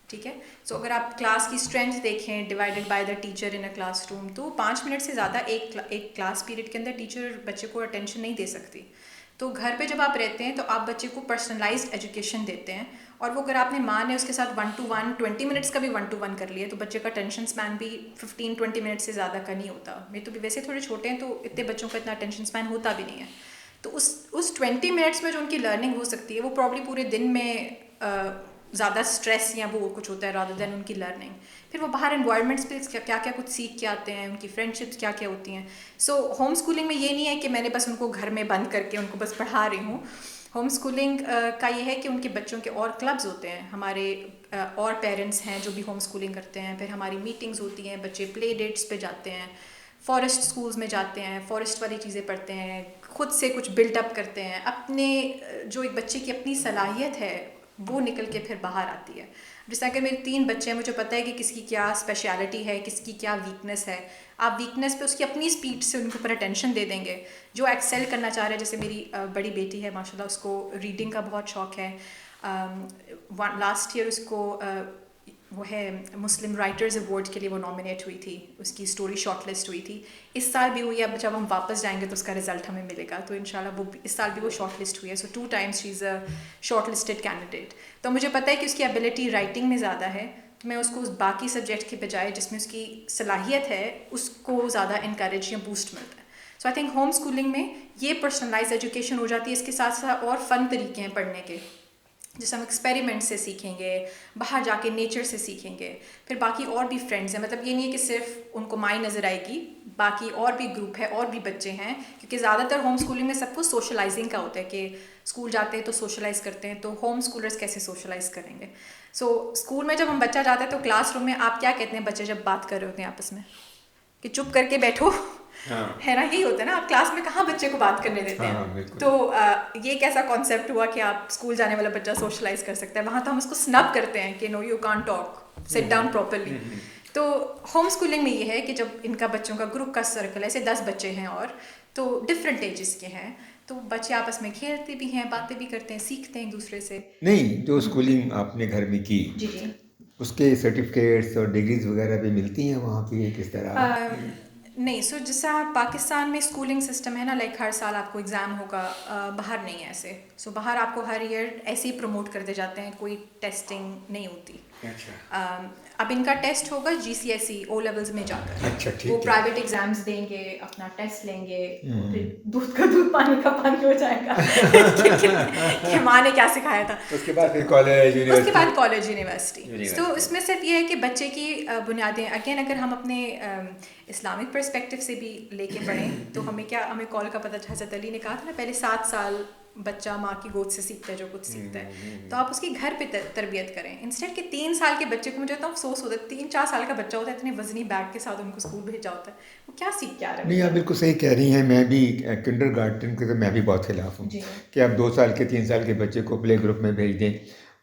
ٹھیک ہے, سو اگر آپ کلاس کی اسٹرینتھ دیکھیں divided by the teacher in a class room, تو 5 منٹ سے زیادہ ایک کلاس پیریڈ کے اندر ٹیچر بچے کو اٹینشن نہیں دے سکتی. تو گھر پہ جب آپ رہتے ہیں تو آپ بچے کو پرسنلائزڈ ایجوکیشن دیتے ہیں, اور وہ اگر آپ نے ماں نے اس کے ساتھ 1 to 1 20 منٹس کا بھی 1 to 1 کر لیا, تو بچے کا ٹینشن اسپین بھی 15-20 منٹ سے زیادہ کا نہیں ہوتا. میرے تو بھی ویسے تھوڑے چھوٹے ہیں, تو اتنے بچوں کا اتنا ٹینشن اسپین ہوتا بھی نہیں ہے. تو اس 20 منٹس میں جو ان کی لرننگ ہو سکتی ہے وہ پرابلی پورے دن میں زیادہ اسٹریس یا وہ کچھ ہوتا ہے رادر دین ان کی لرننگ. پھر وہ باہر انوائرمنٹس پہ کیا کیا کچھ سیکھ کے آتے ہیں, ان کی فرینڈ شپس کیا کیا ہوتی ہیں. سو ہوم اسکولنگ میں یہ نہیں ہے کہ میں نے بس ان کو گھر میں بند کر کے ان کو بس پڑھا رہی ہوں. ہوم اسکولنگ کا یہ ہے کہ ان کے بچوں کے اور کلبز ہوتے ہیں, ہمارے اور پیرنٹس ہیں جو بھی ہوم اسکولنگ کرتے ہیں, پھر ہماری میٹنگز ہوتی ہیں, بچے پلے ڈیٹس پہ جاتے ہیں, فارسٹ اسکولز میں جاتے ہیں, فارسٹ والی چیزیں پڑھتے ہیں, خود سے کچھ بلڈ اپ کرتے ہیں, اپنے جو ایک بچے کی اپنی صلاحیت ہے وہ نکل کے پھر باہر آتی ہے. جس طرح کہ میرے 3 بچے ہیں, مجھے پتہ ہے کہ کس کی کیا اسپیشلٹی ہے, کس کی کیا ویکنیس ہے. آپ ویکنیس پہ اس کی اپنی اسپیڈ سے ان کے اوپر اٹینشن دے دیں گے. جو ایکسیل کرنا چاہ رہے ہیں, جیسے میری بڑی بیٹی ہے ماشاء اللہ, اس کو ریڈنگ کا بہت شوق ہے. لاسٹ ایئر اس کو وہ ہے مسلم رائٹرز ایوارڈ کے لیے وہ نامینیٹ ہوئی تھی, اس کی اسٹوری شارٹ لسٹ ہوئی تھی. اس سال بھی ہوئی ہے, اب جب ہم واپس جائیں گے تو اس کا رزلٹ ہمیں ملے گا, تو انشاءاللہ وہ اس سال بھی وہ شارٹ لسٹ ہوئی ہے. سو 2 times she is a short listed candidate. تو مجھے پتہ ہے کہ اس کی ایبلٹی رائٹنگ میں زیادہ ہے, تو میں اس کو اس باقی سبجیکٹ کے بجائے جس میں اس کی صلاحیت ہے اس کو زیادہ انکریج یا بوسٹ ملتا ہے. So I think home schooling میں یہ پرسنلائز ایجوکیشن ہو جاتی ہے. اس کے ساتھ ساتھ اور فن طریقے ہیں پڑھنے کے, جیسے ہم ایکسپیریمنٹ سے سیکھیں گے, باہر جا کے نیچر سے سیکھیں گے, پھر باقی اور بھی فرینڈز ہیں. مطلب یہ نہیں ہے کہ صرف ان کو مائی نظر آئے گی, باقی اور بھی گروپ ہے, اور بھی بچے ہیں, کیونکہ زیادہ تر ہوم اسکولنگ میں سب کچھ سوشلائزنگ کا ہوتا ہے کہ اسکول جاتے ہیں تو سوشلائز کرتے ہیں, تو ہوم اسکولرز کیسے سوشلائز کریں گے. سو اسکول میں جب ہم بچہ جاتا ہے تو کلاس روم میں آپ کیا کہتے ہیں بچے جب بات کر رہے ہوتے ہیں آپس میں, کہ چپ کر کے بیٹھو, ہے نا, یہی ہوتا ہے نا. آپ کلاس میں کہاں بچے کو بات کرنے دیتے ہیں. تو یہ کیسا کانسیپٹ ہوا کہ آپ اسکول جانے والا بچہ سوشلائز کر سکتا ہے. وہاں تو ہم اس کو سنب کرتے ہیں کہ no you can't talk, sit down properly. تو ہوم اسکولنگ میں یہ ہے کہ جب ان کا بچوں کا گروپ کا سرکل ہے, ایسے 10 بچے ہیں اور تو ڈفرینٹ ایجز کے ہیں, تو بچے آپس میں کھیلتے بھی ہیں, باتیں بھی کرتے ہیں, سیکھتے ہیں ایک دوسرے سے. نہیں, جو اسکولنگ آپ نے گھر میں کی, جی جی, اس کے سرٹیفکیٹس اور ڈگریز وغیرہ بھی ملتی ہیں وہاں پہ, کس طرح؟ نہیں. سو جیسا پاکستان میں اسکولنگ سسٹم ہے نا, لائک ہر سال آپ کو ایگزام ہوگا, باہر نہیں ہے ایسے. سو باہر آپ کو ہر ایئر ایسے ہی پروموٹ کرتے جاتے ہیں, کوئی ٹیسٹنگ نہیں ہوتی. اب ان کا ٹیسٹ ہوگا GCSE O levels میں جا کر. اچھا ٹھیک وہ ہے. پرائیویٹ ایگزامس دیں گے, اپنا ٹیسٹ لیں گے, پھر دودھ کا دودھ پانی کا پانی ہو جائے گا کہ ماں نے کیا سکھایا تھا. اس کے بعد پھر کالج, اس کے بعد کالج یونیورسٹی. تو اس میں صرف یہ ہے کہ بچے کی بنیادیں اگین اگر ہم اپنے اسلامک پرسپیکٹو سے بھی لے کے پڑھیں تو ہمیں کال کا پتہ, حضرت علی نے کہا تھا نا پہلے 7 سال بچہ ماں کی گود سے سیکھتا ہے جو کچھ سیکھتا ہے, تو آپ اس کی گھر پہ تربیت کریں انسٹیڈ کہ 3 سال کے بچے کو, مجھے تو افسوس ہوتا ہے 3-4 سال کا بچہ ہوتا ہے اتنے وزنی بیگ کے ساتھ ان کو اسکول بھیجا ہوتا ہے, وہ کیا سیکھ کے آ رہا ہے. نہیں آپ بالکل صحیح کہہ رہی ہیں. میں بھی کنڈر گارڈن کے تو میں بھی بہت خلاف ہوں کہ آپ 2 سال کے 3 سال کے بچے کو پلے گروپ میں بھیج دیں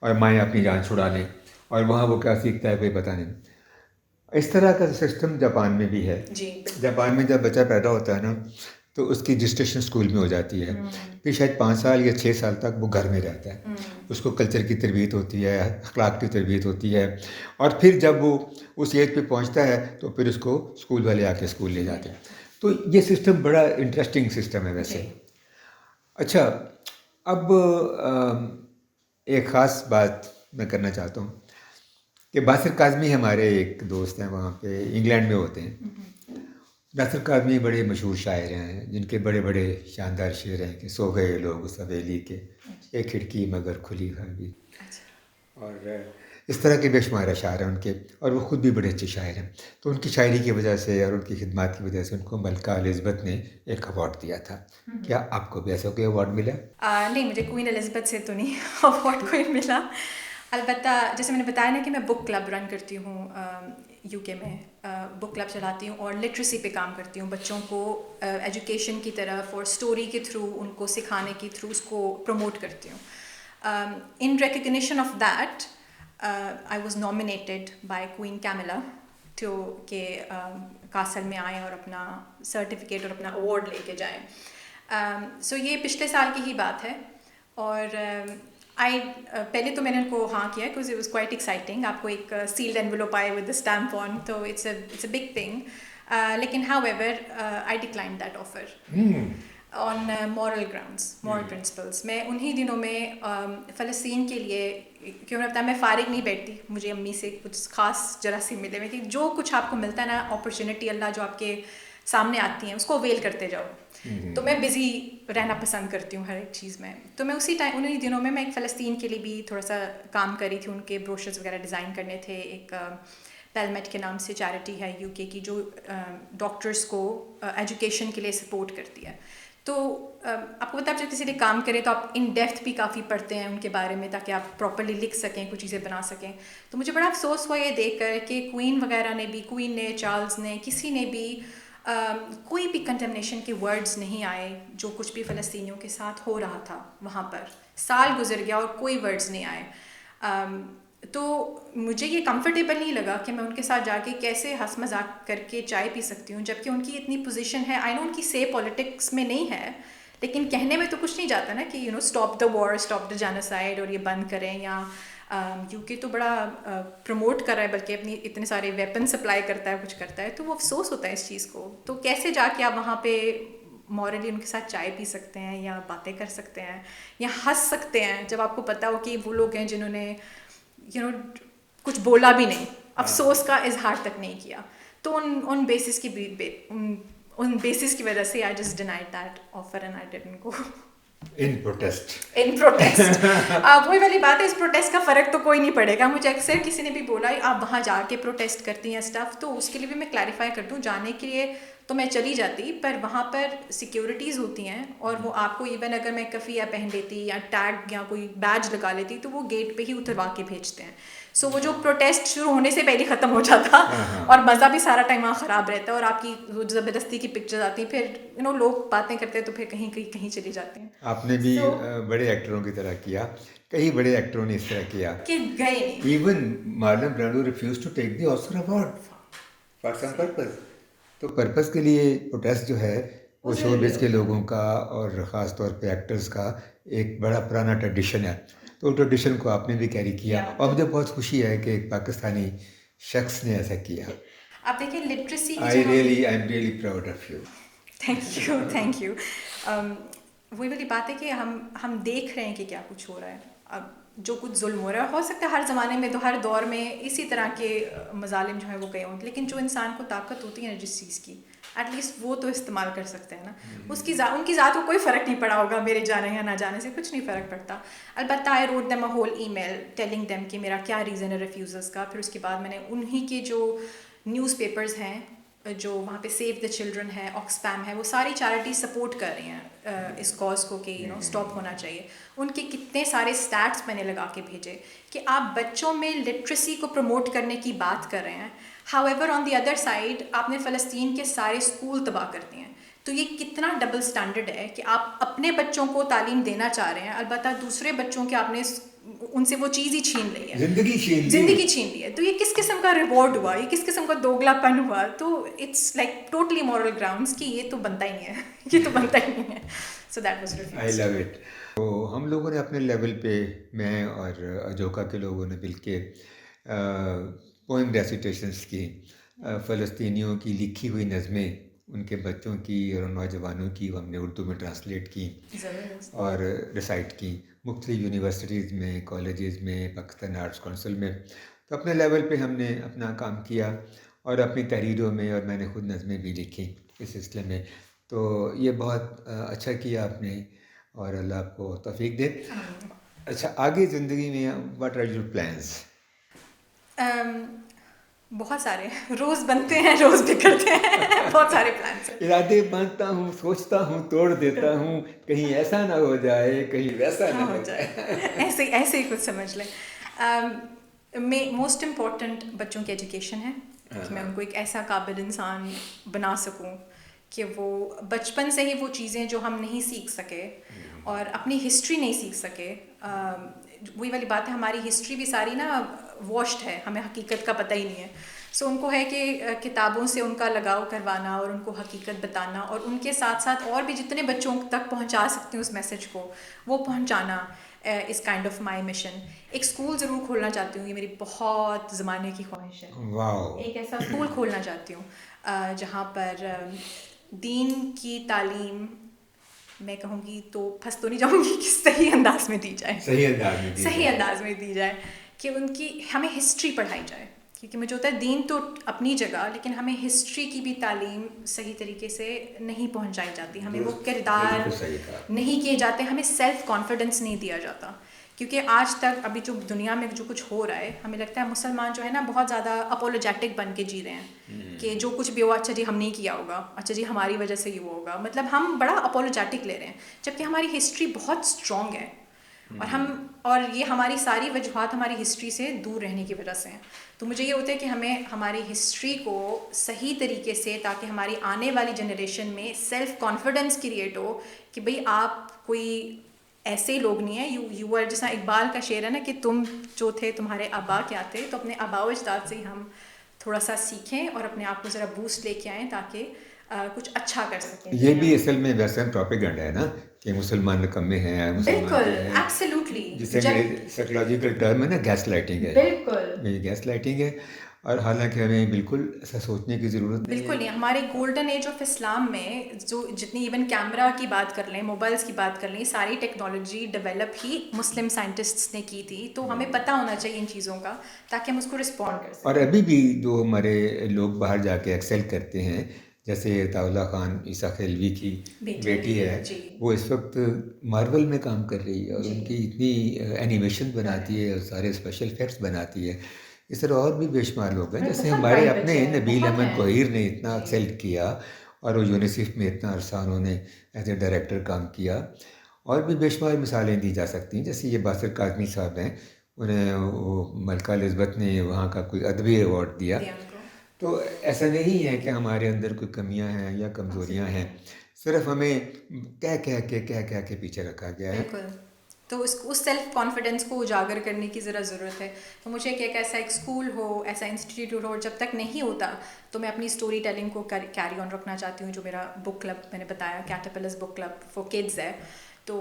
اور مائیں اپنی جان چھڑا لیں اور وہاں وہ کیا سیکھتا ہے کوئی پتہ نہیں. اس طرح کا سسٹم جاپان میں بھی ہے. جاپان میں جب بچہ پیدا ہوتا ہے نا تو اس کی رجسٹریشن اسکول میں ہو جاتی ہے, پھر شاید 5 سال یا 6 سال تک وہ گھر میں رہتا ہے. اس کو کلچر کی تربیت ہوتی ہے, اخلاق کی تربیت ہوتی ہے, اور پھر جب وہ اس ایج پہ پہنچتا ہے تو پھر اس کو اسکول والے آ کے اسکول لے جاتے ہیں. تو یہ سسٹم بڑا انٹرسٹنگ سسٹم ہے ویسے. اچھا, اب ایک خاص بات میں کرنا چاہتا ہوں کہ باسر کاظمی ہمارے ایک دوست ہیں, وہاں پہ انگلینڈ میں ہوتے ہیں. باسر کاظمی بڑے مشہور شاعر ہیں جن کے بڑے بڑے شاندار شعر ہیں کہ سو گئے لوگ اس حویلی کے, ایک کھڑکی مگر کھلی خالی, اور اس طرح کے بے شمار اشعار ہیں ان کے, اور وہ خود بھی بڑے اچھے شاعر ہیں. تو ان کی شاعری کی وجہ سے اور ان کی خدمات کی وجہ سے ان کو ملکہ الزبتھ نے ایک ایوارڈ دیا تھا. کیا آپ کو بھی ایسا کوئی ایوارڈ ملا؟ نہیں, مجھے کوئین الزبتھ سے تو نہیں ایوارڈ کوئی ملا. البتہ جیسے میں نے بتایا نا کہ میں بک کلب رن کرتی ہوں UK میں, بک کلب چلاتی ہوں اور لٹریسی پہ کام کرتی ہوں, بچوں کو ایجوکیشن کی طرف اور اسٹوری کے تھرو ان کو سکھانے کی تھرو اس کو پروموٹ کرتی ہوں. In recognition of that I was nominated by Queen Camilla تو کہ کاسل میں آئیں اور اپنا سرٹیفکیٹ اور اپنا ایوارڈ لے کے جائیں. سو یہ پچھلے سال کی ہی بات ہے, اور پہلے تو میں نے ان کو ہاں کیا because it was quite exciting. آپ کو ایک سیلڈ انویلوپ آئے ود دا اسٹیمپ آن, تو اٹس اے بگ تھنگ. لیکن how ever I decline that offer on moral grounds, moral principles. میں انہی دنوں میں فلسطین کے لیے, کیوں نے بتایا میں فارغ نہیں بیٹھتی, مجھے امی سے کچھ خاص جراثیم ملے ہوئے کہ جو کچھ آپ کو ملتا ہے نا اپرچونیٹی اللہ جو آپ کے سامنے آتی ہیں اس کو اویل کرتے جاؤ. تو میں بزی رہنا پسند کرتی ہوں ہر ایک چیز میں. تو میں اسی ٹائم انہیں دنوں میں ایک فلسطین کے لیے بھی تھوڑا سا کام کری تھی, ان کے بروشرز وغیرہ ڈیزائن کرنے تھے. ایک پیلمیٹ کے نام سے چیریٹی ہے UK کی جو ڈاکٹرس کو ایجوکیشن کے لیے سپورٹ کرتی ہے. تو آپ کو پتا ہے جب کسی لیے کام کریں تو آپ ان ڈیپتھ بھی کافی پڑھتے ہیں ان کے بارے میں تاکہ آپ پراپرلی لکھ سکیں, کچھ چیزیں بنا سکیں. تو مجھے بڑا افسوس ہوا یہ دیکھ کر کہ کوئین وغیرہ نے بھی, کوئین نے, چارلز نے, کسی نے بھی کوئی بھی کنڈمنیشن کے ورڈز نہیں آئے جو کچھ بھی فلسطینیوں کے ساتھ ہو رہا تھا وہاں پر. سال گزر گیا اور کوئی ورڈز نہیں آئے. تو مجھے یہ کمفرٹیبل نہیں لگا کہ میں ان کے ساتھ جا کے کیسے ہنس مذاق کر کے چائے پی سکتی ہوں, جبکہ ان کی اتنی پوزیشن ہے. آئی نو ان کی سے پولیٹکس میں نہیں ہے, لیکن کہنے میں تو کچھ نہیں جاتا نا کہ you know stop the war, stop the genocide اور یہ بند کریں. یا UK تو بڑا پروموٹ کر رہا ہے, بلکہ اپنی اتنے سارے ویپن سپلائی کرتا ہے, کچھ کرتا ہے. تو وہ افسوس ہوتا ہے اس چیز کو. تو کیسے جا کے آپ وہاں پہ مورلی ان کے ساتھ چائے پی سکتے ہیں یا باتیں کر سکتے ہیں یا ہنس سکتے ہیں جب آپ کو پتا ہو کہ وہ لوگ ہیں جنہوں نے یو نو کچھ بولا بھی نہیں, افسوس کا اظہار تک نہیں کیا. تو ان بیسس کی ان بیسس کی وجہ سے I just denied that offer and I didn't go in protest. وہی والی بات ہے, اس پروٹیسٹ کا فرق تو کوئی نہیں پڑے گا. مجھے اکثر کسی نے بھی بولا آپ وہاں جا کے پروٹیسٹ کرتی ہیں اسٹف, تو اس کے لیے بھی میں کلیریفائی کر دوں, جانے کے لیے تو میں چلی جاتی, پر وہاں پر سیکیورٹیز ہوتی ہیں اور وہ آپ کو ایون اگر میں کفیہ پہن لیتی یا ٹیگ یا کوئی بیج لگا لیتی تو وہ گیٹ پہ ہی اتروا کے بھیجتے ہیں. سو وہ جو پروٹیسٹ شروع ہونے سے پہلے ختم ہو جاتا اور مزہ بھی سارا ٹائم وہاں خراب رہتا ہے, اور آپ کی زبردستی کی پکچرز آتی ہیں, پھر یو نو لوگ باتیں کرتے ہیں تو پھر کہیں چلی جاتے ہیں. آپ نے بھی بڑے ایکٹروں کی طرح کیا, کئی بڑے ایکٹروں نے اس طرح کیا کہ گئے نہیں. Even Marlon Brando refuse to take the Oscar award for some purpose. تو پرپز کے لیے پروٹیسٹ جو ہے وہ شو بیس کے لوگوں کا اور خاص طور پہ ایکٹرز کا ایک بڑا پرانا ٹریڈیشن ہے. تو ٹریڈیشن کو آپ نے بھی کیری کیا, اور مجھے بہت خوشی ہے کہ ایک پاکستانی شخص نے ایسا کیا. آپ دیکھیں literacy, I am really proud of you. Thank you. وہی والی بات ہے کہ ہم دیکھ رہے ہیں کہ کیا کچھ ہو رہا ہے. اب جو کچھ ظلم ہو سکتا ہے ہر زمانے میں تو ہر دور میں اسی طرح کے مظالم جو ہیں وہ گئے ہوں، لیکن جو انسان کو طاقت ہوتی ہے نا جس چیز کی ایٹ لیسٹ وہ تو استعمال کر سکتے ہیں نا. ان کی ذات کو کوئی فرق نہیں پڑا ہوگا میرے جانے یا نہ جانے سے، کچھ نہیں فرق پڑتا. البتہ I wrote them a whole email telling them کہ میرا کیا ریزن ہے ریفیوزلس کا. پھر اس کے بعد میں نے انہی کے جو نیوز پیپرز ہیں جو وہاں پہ سیو دا چلڈرن ہے، آکسفیم ہے، وہ ساری چیریٹی سپورٹ کر رہی ہیں اس کاز کو کہ اسٹاپ ہونا چاہیے. ان کے کتنے سارے اسٹیٹس میں نے لگا کے بھیجے کہ آپ بچوں میں لٹریسی کو پروموٹ کرنے کی بات کر رہے ہیں، how ever on the other side آپ نے فلسطین کے سارے اسکول تباہ کر دیے ہیں. تو یہ کتنا ڈبل سٹینڈرڈ ہے کہ آپ اپنے بچوں کو تعلیم دینا چاہ رہے ہیں، البتہ دوسرے بچوں کے آپ نے ان سے وہ چیز ہی چھین لی ہے، زندگی چھین لی ہے. تو یہ کس قسم کا ریوارڈ ہوا، یہ کس قسم کا دوگلا پن ہوا؟ تو it's like totally moral grounds کہ یہ تو بنتا ہی نہیں ہے، یہ تو بنتا ہی نہیں ہے. So that was I love it. تو ہم لوگوں نے اپنے لیول پہ، میں اور اجوکا کے لوگوں نے مل کے پوئم ریسیٹیشنس کی، فلسطینیوں کی لکھی ہوئی نظمیں ان کے بچوں کی اور نوجوانوں کی ہم نے اردو میں ٹرانسلیٹ کی اور ریسائٹ کی مختلف یونیورسٹیز میں، کالجز میں، پاکستان آرٹس کونسل میں. تو اپنے لیول پہ ہم نے اپنا کام کیا اور اپنی تحریروں میں، اور میں نے خود نظمیں بھی لکھی اس سلسلے میں. تو یہ بہت اچھا کیا آپ نے، اور اللہ آپ کو توفیق دے. اچھا، آگے زندگی میں واٹ آر یور پلانس؟ بہت سارے، روز بنتے ہیں روز بگڑتے ہیں، بہت سارے پلانس ہیں. ارادے باندھتا ہوں، سوچتا ہوں، توڑ دیتا ہوں، کہیں ایسا نہ ہو جائے، کہیں ویسا نہ ہو جائے. ایسے ہی کچھ سمجھ لیں. میں موسٹ امپورٹنٹ بچوں کی ایجوکیشن ہے کہ میں ان کو ایک ایسا قابل انسان بنا سکوں کہ وہ بچپن سے ہی وہ چیزیں جو ہم نہیں سیکھ سکے اور اپنی ہسٹری نہیں سیکھ سکے. وہی والی بات ہے، ہماری ہسٹری بھی ساری نا واشڈ ہے، ہمیں حقیقت کا پتہ ہی نہیں ہے. سو ان کو ہے کہ کتابوں سے ان کا لگاؤ کروانا اور ان کو حقیقت بتانا، اور ان کے ساتھ ساتھ اور بھی جتنے بچوں تک پہنچا سکتی ہوں اس میسج کو وہ پہنچانا is kind of my mission. ایک اسکول ضرور کھولنا چاہتی ہوں، یہ میری بہت زمانے کی خواہش ہے. ایک ایسا اسکول کھولنا چاہتی ہوں جہاں پر دین کی تعلیم، میں کہوں گی تو پھنس تو نہیں جاؤں گی، کہ صحیح انداز میں دی جائے، صحیح انداز میں دی جائے، کہ ان کی ہمیں ہسٹری پڑھائی جائے. کیونکہ مجھے ہوتا ہے دین تو اپنی جگہ، لیکن ہمیں ہسٹری کی بھی تعلیم صحیح طریقے سے نہیں پہنچائی جاتی، ہمیں وہ کردار نہیں کیے جاتے، ہمیں سیلف کانفیڈنس نہیں دیا جاتا. کیونکہ آج تک ابھی جو دنیا میں جو کچھ ہو رہا ہے، ہمیں لگتا ہے مسلمان جو ہے نا بہت زیادہ اپولوجیٹک بن کے جی رہے ہیں کہ جو کچھ بھی ہوا اچھا جی ہم نہیں کیا ہوگا، اچھا جی ہماری وجہ سے یہ ہوگا. مطلب ہم بڑا اپولوجیٹک لے رہے ہیں، جبکہ ہماری ہسٹری بہت اسٹرانگ ہے اور یہ ہماری ساری وجوہات ہماری ہسٹری سے دور رہنے کی وجہ سے ہیں. تو مجھے یہ ہوتا ہے کہ ہمیں ہماری ہسٹری کو صحیح طریقے سے، تاکہ ہماری آنے والی جنریشن میں سیلف کانفیڈنس کریٹ ہو کہ بھئی آپ کوئی ایسے لوگ نہیں ہیں، یو آر، جیسا اقبال کا شعر ہے نا کہ تم جو تھے تمہارے آبا کیا تھے. تو اپنے آبا و اجداد سے ہی ہم تھوڑا سا سیکھیں اور اپنے آپ کو ذرا بوسٹ لے کے آئیں تاکہ کچھ اچھا کر سکیں. یہ بھی اصل میں ویسٹرن پروپیگنڈا ہے نا کہ مسلمان نکمے ہیں، بالکل، ایبسلیوٹلی، جسے سائیکولوجیکل ٹرم ہے نا گیس لائٹنگ ہے. بالکل، یہ گیس لائٹنگ ہے، اور حالانکہ ہمیں بالکل ایسا سوچنے کی ضرورت نہیں ہے. بالکل نہیں. ہمارے گولڈن ایج آف اسلام میں جو جتنی ایون کیمرہ کی بات کر لیں، موبائلس کی بات کر لیں، ساری ٹیکنالوجی ڈیولپ ہی مسلم سائنٹسٹس نے کی تھی. تو ہمیں پتہ ہونا چاہیے ان چیزوں کا تاکہ ہم اس کو رسپونڈ کر سکیں. اور ابھی بھی جو ہمارے لوگ باہر جا کے ایکسل کرتے ہیں، جیسے طاولہ خان عیسیٰ خیلوی کی بیٹی ہے، وہ اس وقت مارول میں کام کر رہی ہے اور ان کی اتنی اینیمیشن بناتی ہے اور سارے اسپیشل ایفیکٹس بناتی ہے. اس طرح اور بھی بے شمار لوگ ہیں، جیسے ہمارے اپنے نبیل احمد کوہیر نے اتنا ایکسل کیا اور وہ یونیسیف میں اتنا عرصہ انہوں نے ایز اے ڈائریکٹر کام کیا. اور بھی بے شمار مثالیں دی جا سکتی ہیں، جیسے یہ باسر کاظمی صاحب ہیں، انہیں وہ ملکہ الزبتھ نے وہاں کا کوئی ادبی ایوارڈ دیا. تو ایسا نہیں ہے کہ ہمارے اندر کوئی کمیاں ہیں یا کمزوریاں ہیں، صرف ہمیں کہہ کے پیچھے رکھا گیا ہے. بالکل. تو اس سیلف کانفیڈنس کو اجاگر کرنے کی ذرا ضرورت ہے. تو مجھے کہ ایک ایسا ایک اسکول ہو، ایسا انسٹیٹیوٹ ہو، جب تک نہیں ہوتا تو میں اپنی اسٹوری ٹیلنگ کو کیری آن رکھنا چاہتی ہوں. جو میرا بک کلب میں نے بتایا، کیٹرپلرز بک کلب فار کڈز ہے، تو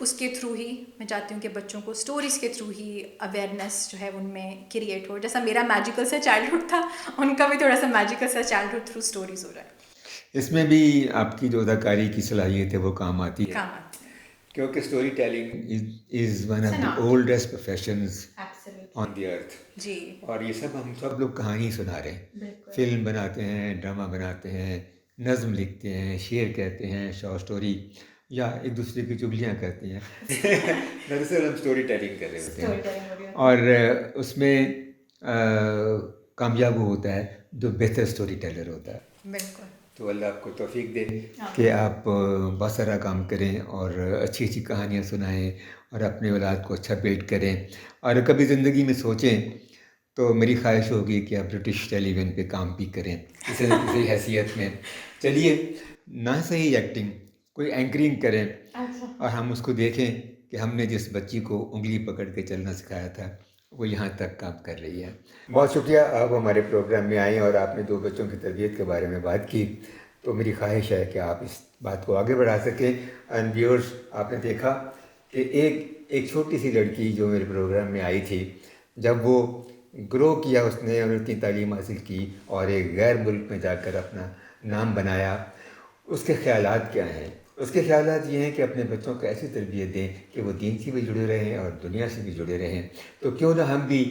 اس کے تھرو ہی میں چاہتی ہوں کہ بچوں کو اسٹوریز کے تھرو ہی اویئرنیس جو ہے ان میں کریٹ ہو. جیسا میرا میجیکل سا چائلڈہڈ تھا، ان کا بھی تھوڑا سا میجیکل سا چائلڈہڈ تھرو اسٹوریز ہو رہا ہے. اس میں بھی آپ کی جو اداکاری کی صلاحیت ہے وہ کام آتی ہے. کیونکہ story telling is one of It's an the art. Oldest professions Absolutely. آن دی ارتھ. جی اور یہ ہم سب لوگ کہانی سنا رہے ہیں, بالکل. فلم بناتے ہیں, ڈرامہ بناتے ہیں, نظم لکھتے ہیں, شعر کہتے ہیں, شارٹ اسٹوری, یا ایک دوسرے کی چگلیاں کرتے ہیں. دراصل ہم اسٹوری ٹیلنگ کر رہے ہوتے ہیں, اور اس میں کامیاب وہ ہوتا ہے جو بہتر اسٹوری ٹیلر ہوتا ہے. بالکل. تو اللہ آپ کو توفیق دے کہ آپ بہت سارا کام کریں اور اچھی اچھی کہانیاں سنائیں اور اپنے اولاد کو اچھا بلڈ کریں. اور کبھی زندگی میں سوچیں تو میری خواہش ہوگی کہ آپ برٹش ٹیلی ویژن پہ کام بھی کریں کسی نہ کسی حیثیت میں. چلیے, نہ صحیح ایکٹنگ, کوئی اینکرنگ کریں اور ہم اس کو دیکھیں کہ ہم نے جس بچی کو انگلی پکڑ کے چلنا سکھایا تھا وہ یہاں تک کام کر رہی ہے. بہت شکریہ, آپ ہمارے پروگرام میں آئیں اور آپ نے 2 بچوں کی تربیت کے بارے میں بات کی. تو میری خواہش ہے کہ آپ اس بات کو آگے بڑھا سکیں. اینڈ ویورس, آپ نے دیکھا کہ ایک چھوٹی سی لڑکی جو میرے پروگرام میں آئی تھی, جب وہ گرو کیا اس نے اور اتنی تعلیم حاصل کی اور ایک غیر ملک میں جا کر اپنا نام بنایا, اس کے خیالات کیا ہیں؟ اس کے خیالات یہ ہیں کہ اپنے بچوں کو ایسی تربیت دیں کہ وہ دین سے بھی جڑے رہیں اور دنیا سے بھی جڑے رہیں. تو کیوں نہ ہم بھی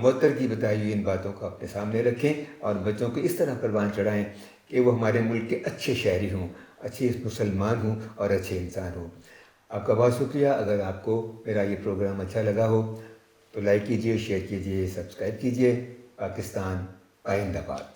معطر کی بتائی ہوئی ان باتوں کو اپنے سامنے رکھیں اور بچوں کو اس طرح پروان چڑھائیں کہ وہ ہمارے ملک کے اچھے شہری ہوں, اچھے مسلمان ہوں اور اچھے انسان ہوں. آپ کا بہت شکریہ. اگر آپ کو میرا یہ پروگرام اچھا لگا ہو تو لائک کیجیے, شیئر کیجیے, سبسکرائب کیجیے. پاکستان آئندہ باد.